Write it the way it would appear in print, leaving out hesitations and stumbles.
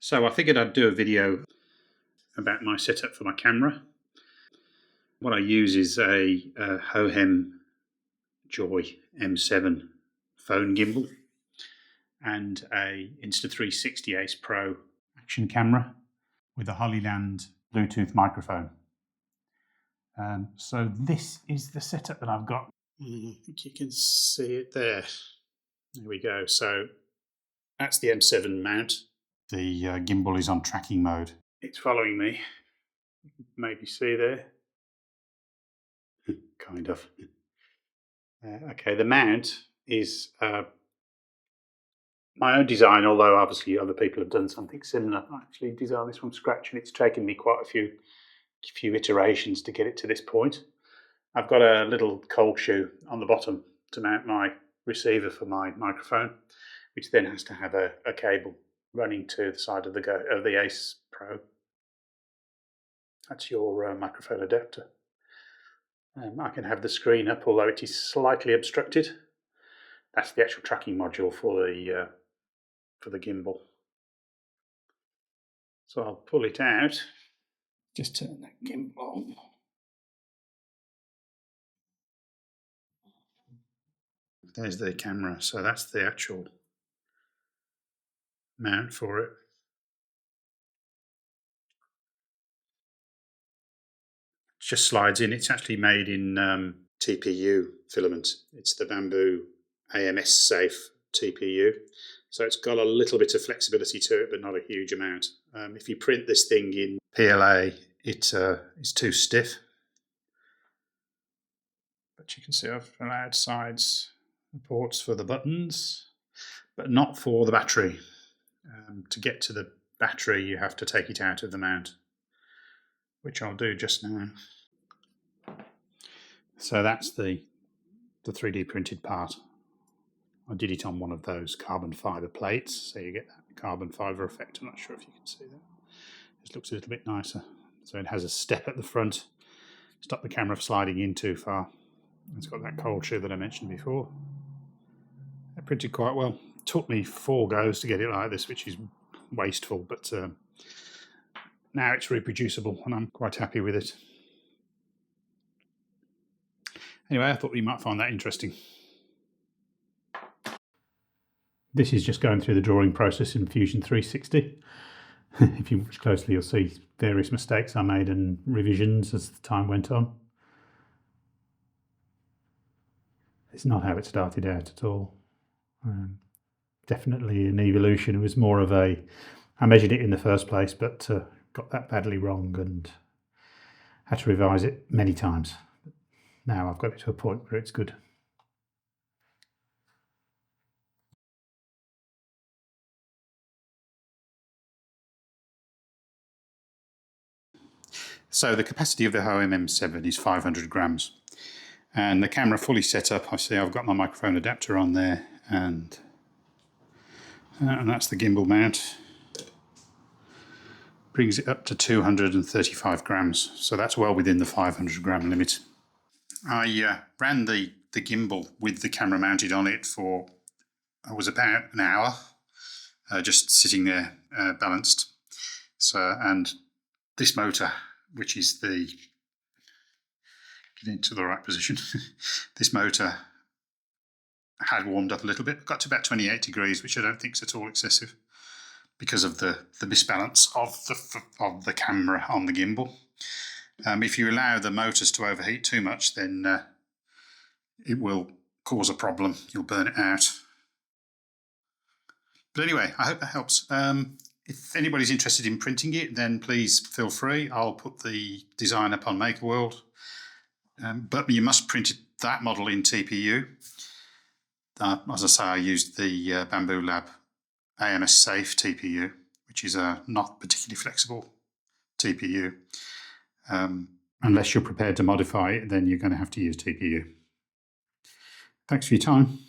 So I figured I'd do a video about my setup for my camera. What I use is a Hohem Joy M7 phone gimbal and a Insta360 Ace Pro action camera with a Hollyland Bluetooth microphone. So this is the setup that I've got. I think you can see it there. There we go. So that's the M7 mount. The gimbal is on tracking mode. It's following me. You can maybe see there. Kind of. Okay, the mount is my own design, although obviously other people have done something similar. I actually designed this from scratch, and it's taken me quite a few iterations to get it to this point. I've got a little cold shoe on the bottom to mount my receiver for my microphone, which then has to have a cable running to the side of the Ace Pro. That's your microphone adapter. I can have the screen up, although it is slightly obstructed. That's the actual tracking module for the gimbal. So I'll pull it out. Just turn that gimbal on. There's the camera, so that's the actual mount for it. It just slides in. It's actually made in TPU filament. It's the Lab AMS safe TPU. So it's got a little bit of flexibility to it, but not a huge amount. If you print this thing in PLA, it's too stiff. But you can see I've allowed sides ports for the buttons, but not for the battery. To get to the battery, you have to take it out of the mount, which I'll do just now. So that's the 3D printed part. I did it on one of those carbon fibre plates, so you get that carbon fibre effect. I'm not sure if you can see that. This looks a little bit nicer. So it has a step at the front, stop the camera from sliding in too far. It's got that cold shoe that I mentioned before. It printed quite well. It took me 4 goes to get it like this, which is wasteful, but now it's reproducible and I'm quite happy with it. Anyway, I thought you might find that interesting. This is just going through the drawing process in Fusion 360. If you watch closely, you'll see various mistakes I made and revisions as the time went on. It's not how it started out at all. Definitely an evolution. It was more of I measured it in the first place, but got that badly wrong and had to revise it many times. Now I've got it to a point where it's good. So the capacity of the Hohem M7 is 500 grams. And the camera fully set up, I see I've got my microphone adapter on there, and that's the gimbal mount. Brings it up to 235 grams, so that's well within the 500 gram limit. I ran the gimbal with the camera mounted on it for, it was about an hour, just sitting there balanced. So, and this motor, which is the, get into the right position, this motor had warmed up a little bit, got to about 28 degrees, which I don't think is at all excessive because of the misbalance of the camera on the gimbal. If you allow the motors to overheat too much, then it will cause a problem. You'll burn it out. But anyway, I hope that helps. If anybody's interested in printing it, then please feel free. I'll put the design up on MakerWorld. But you must print that model in TPU. As I say, I used the Lab AMS safe TPU, which is a not particularly flexible TPU. Unless you're prepared to modify it, then you're going to have to use TPU. Thanks for your time.